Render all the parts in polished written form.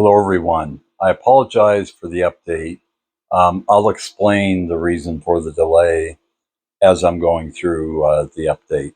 Hello, everyone. I apologize for the update. I'll explain the reason for the delay as I'm going through the update.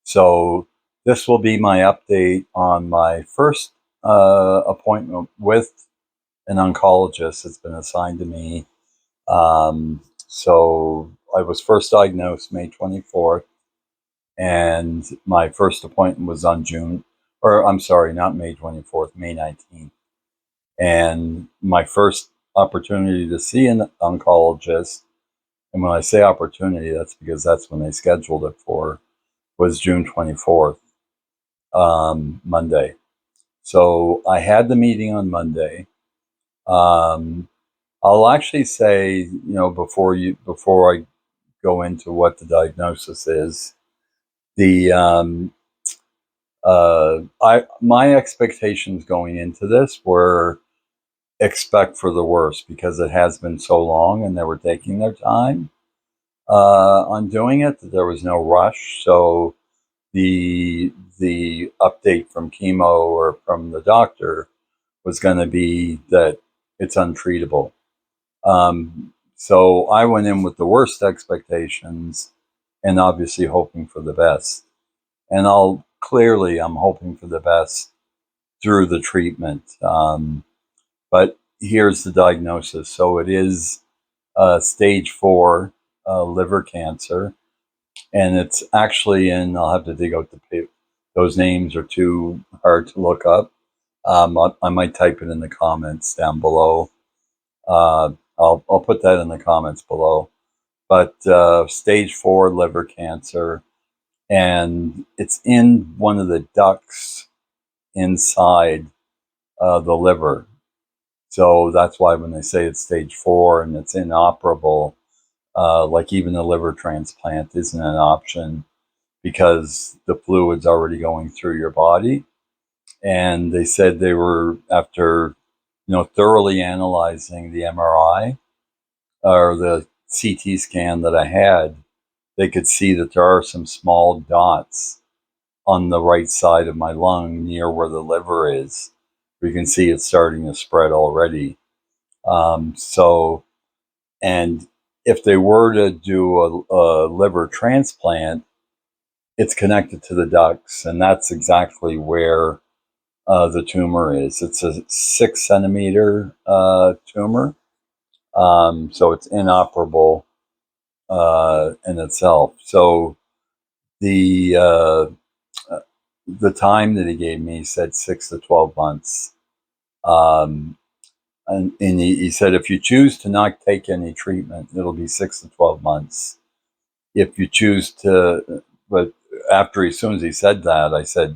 So, this will be my update on my first appointment with an oncologist that's been assigned to me. So, I was first diagnosed May 24th, and my first appointment was on I'm sorry, not May 24th, May 19th. And my first opportunity to see an oncologist, and when I say opportunity, that's because that's when they scheduled it for, was June 24th, Monday. So I had the meeting on Monday. Um, I'll actually say, before I go into what the diagnosis is, the my expectations going into this were expect for the worst because it has been so long and they were taking their time on doing it. There was no rush. So the update from chemo or from the doctor was going to be that it's untreatable. So I went in with the worst expectations and obviously hoping for the best. And I'm hoping for the best through the treatment. But here's the diagnosis. So it is stage 4 liver cancer, and it's actually in. I'll have to dig out the paper. Those names are too hard to look up. I might type it in the comments down below. I'll put that in the comments below. But stage 4 liver cancer, and it's in one of the ducts inside the liver. So that's why when they say it's stage 4 and it's inoperable, like even a liver transplant isn't an option because the fluid's already going through your body. And they said they were, after thoroughly analyzing the MRI or the CT scan that I had, they could see that there are some small dots on the right side of my lung near where the liver is. You can see it's starting to spread already. So, and if they were to do a liver transplant, it's connected to the ducts, and that's exactly where the tumor is. It's a 6 centimeter tumor, so it's inoperable in itself. So the uh, the time that he gave me, he said 6 to 12 months. And he said, if you choose to not take any treatment, it'll be 6 to 12 months. If you choose to, but as soon as he said that, I said,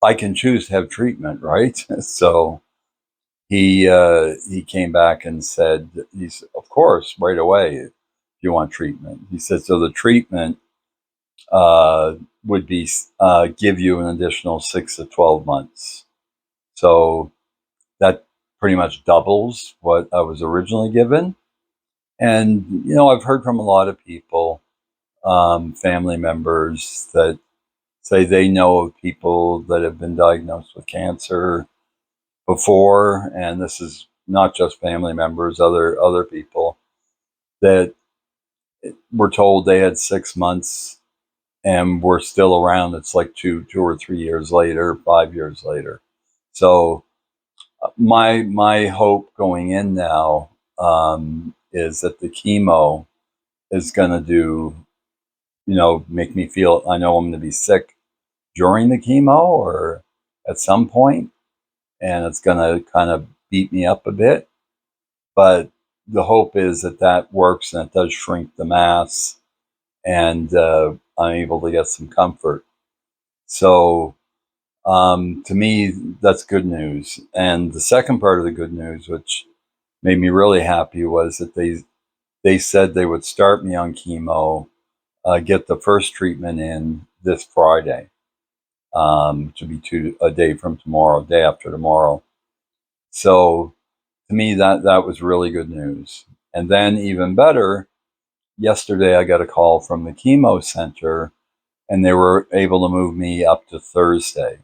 I can choose to have treatment, right? So he came back and said, he's of course right away if you want treatment. He said, so the treatment would be give you an additional 6 to 12 months. So that pretty much doubles what I was originally given. And I've heard from a lot of people, family members, that say they know of people that have been diagnosed with cancer before, and this is not just family members, other people that were told they had 6 months and were still around. It's like 2 or 3 years later, 5 years later. So my hope going in now is that the chemo is going to make me feel. I know I'm going to be sick during the chemo or at some point, and it's going to kind of beat me up a bit. But the hope is that that works and it does shrink the mass, and I'm able to get some comfort. So to me, that's good news. And the second part of the good news, which made me really happy, was that they said they would start me on chemo, get the first treatment in this Friday, which would be a day from tomorrow, day after tomorrow. So to me, that was really good news. And then even better, yesterday I got a call from the chemo center, and they were able to move me up to Thursday.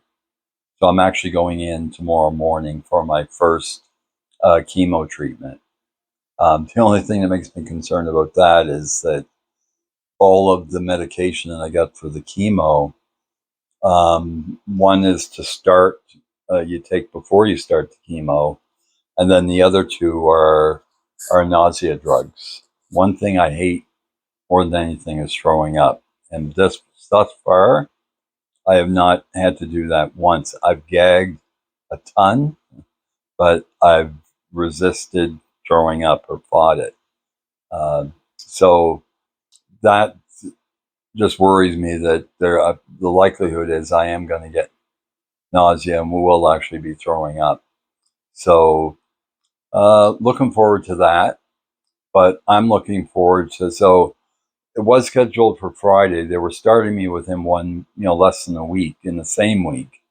So I'm actually going in tomorrow morning for my first chemo treatment. The only thing that makes me concerned about that is that all of the medication that I got for the chemo, one is to start, you take before you start the chemo, and then the other two are nausea drugs. One thing I hate more than anything is throwing up, and this thus far, I have not had to do that once. I've gagged a ton, but I've resisted throwing up or fought it. So that just worries me that the likelihood is I am going to get nausea and will actually be throwing up. So looking forward to that. But I'm looking forward to, so it was scheduled for Friday. They were starting me within less than a week in the same week,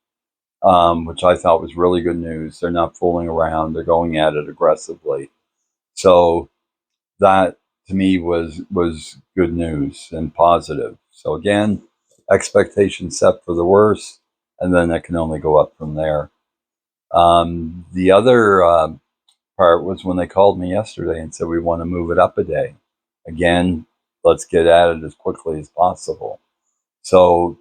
which I thought was really good news. They're not fooling around. They're going at it aggressively. So that to me was good news and positive. So again, expectations set for the worst, and then it can only go up from there. The other part was when they called me yesterday and said we want to move it up a day. Again, let's get at it as quickly as possible. So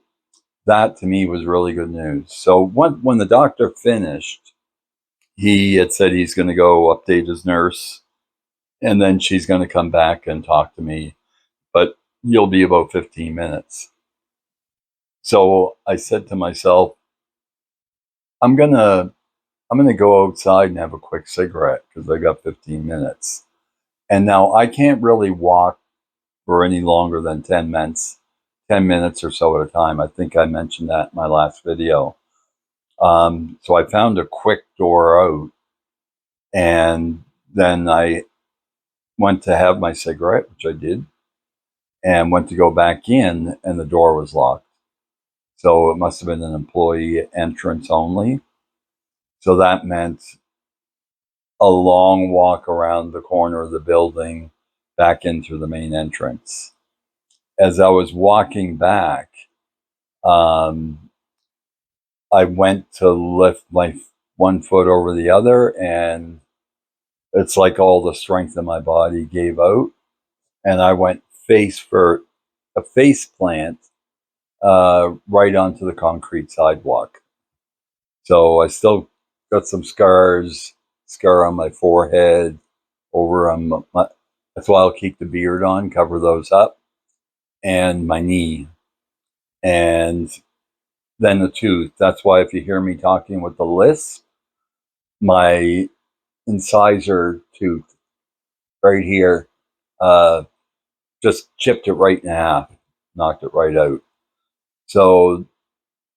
that to me was really good news. So when the doctor finished, he had said he's going to go update his nurse, and then she's going to come back and talk to me, but you'll be about 15 minutes. So I said to myself, I'm going to I'm going to go outside and have a quick cigarette because I got 15 minutes. And now I can't really walk for any longer than 10 minutes or so at a time. I think I mentioned that in my last video. So I found a quick door out, and then I went to have my cigarette, which I did, and went to go back in, and the door was locked. So it must have been an employee entrance only. So that meant a long walk around the corner of the building back into the main entrance. As I was walking back, um, I went to lift my one foot over the other, and it's like all the strength in my body gave out, and I went face for a face plant right onto the concrete sidewalk. So I still got some scar on my forehead, over on my, that's why I'll keep the beard on, cover those up, and my knee, and then the tooth. That's why if you hear me talking with the lisp, my incisor tooth right here uh, just chipped it right in half, knocked it right out. So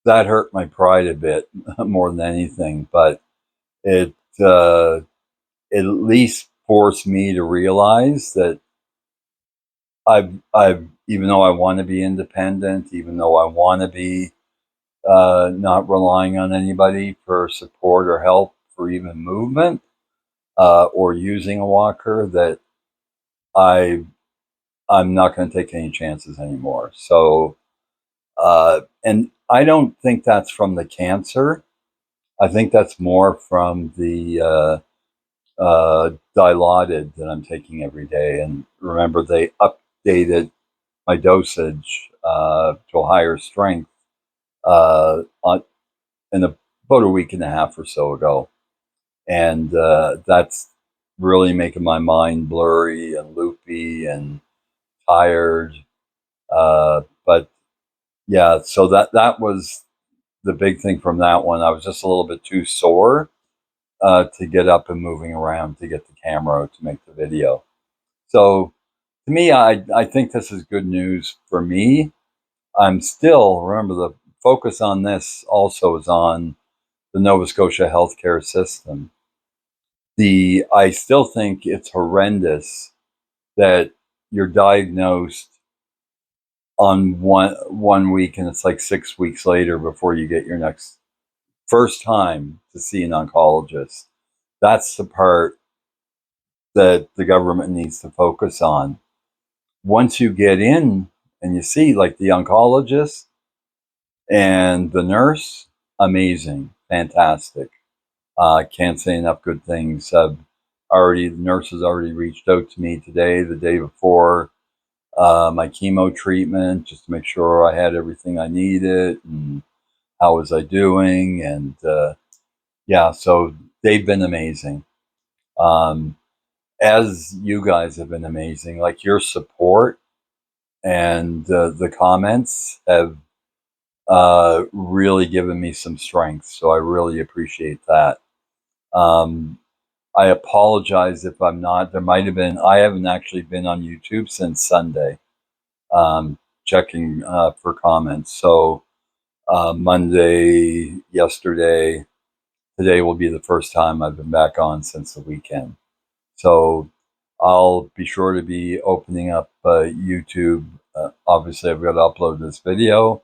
that hurt my pride a bit more than anything, but it at least forced me to realize that I've even though I want to be independent, even though I want to be not relying on anybody for support or help for even movement or using a walker, that I I'm not going to take any chances anymore. So and I don't think that's from the cancer. I think that's more from the Dilaudid that I'm taking every day. And remember, they updated my dosage to a higher strength on, in about a week and a half or so ago. And that's really making my mind blurry and loopy and tired. But yeah, so that was the big thing from that one. I was just a little bit too sore to get up and moving around to get the camera out to make the video. So to me, I think this is good news for me. I'm still, remember, the focus on this also is on the Nova Scotia healthcare system. I still think it's horrendous that you're diagnosed on one week and it's like 6 weeks later before you get your next first time to see an oncologist. That's the part that the government needs to focus on. Once you get in and you see, like, the oncologist and the nurse, amazing. fantastic. Can't say enough good things. The nurses already reached out to me today, the day before my chemo treatment, just to make sure I had everything I needed and how was I doing. And yeah, so they've been amazing. Um, as you guys have been amazing, like your support and the comments have really given me some strength. So I really appreciate that. Um, I apologize if I'm not. There might have been, I haven't actually been on YouTube since Sunday, checking for comments. So Monday, yesterday, today will be the first time I've been back on since the weekend. So I'll be sure to be opening up YouTube. Obviously, I've got to upload this video,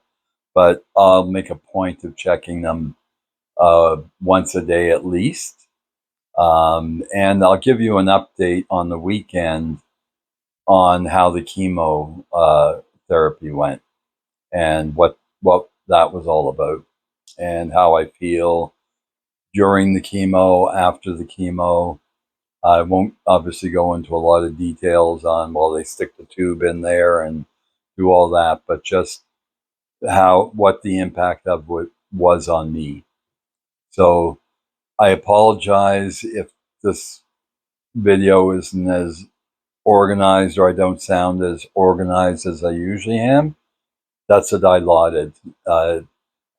but I'll make a point of checking them once a day at least. And I'll give you an update on the weekend on how the chemo therapy went and what that was all about and how I feel during the chemo, after the chemo. I won't obviously go into a lot of details on, well, they stick the tube in there and do all that, but just what the impact of it was on me. So I apologize if this video isn't as organized or I don't sound as organized as I usually am. That's a dilaudid.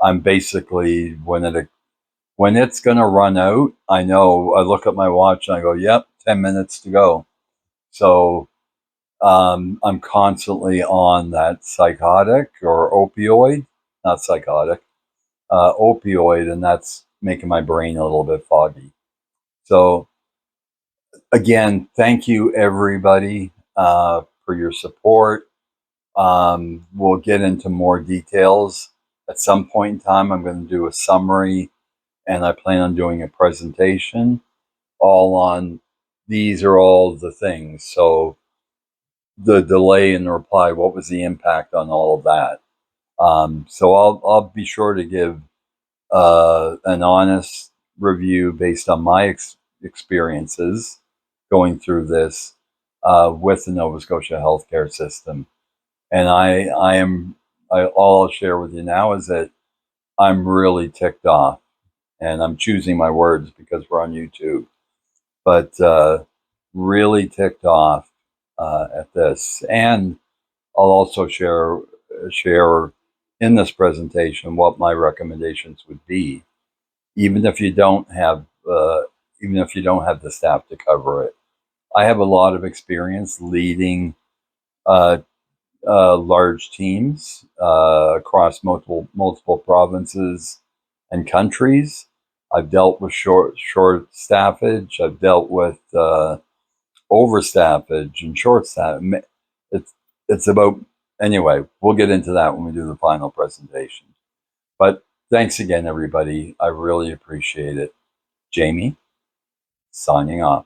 I'm basically when it's gonna run out, I know. I look at my watch and I go, "Yep, 10 minutes to go." So I'm constantly on that psychotic or opioid, not psychotic, opioid, and that's making my brain a little bit foggy. So again, thank you everybody for your support. We'll get into more details at some point in time. I'm going to do a summary, and I plan on doing a presentation all on these are all the things. So the delay in the reply, what was the impact on all of that? So I'll be sure to give an honest review based on my experiences going through this with the Nova Scotia healthcare system. And all I'll share with you now is that I'm really ticked off, and I'm choosing my words because we're on YouTube, but really ticked off at this. And I'll also share in this presentation what my recommendations would be, even if you don't have the staff to cover it. I have a lot of experience leading uh, large teams across multiple provinces and countries. I've dealt with short staffage. I've dealt with overstaffage and short staff. It's it's about anyway. We'll get into that when we do the final presentation. But thanks again, everybody. I really appreciate it. Jamie, signing off.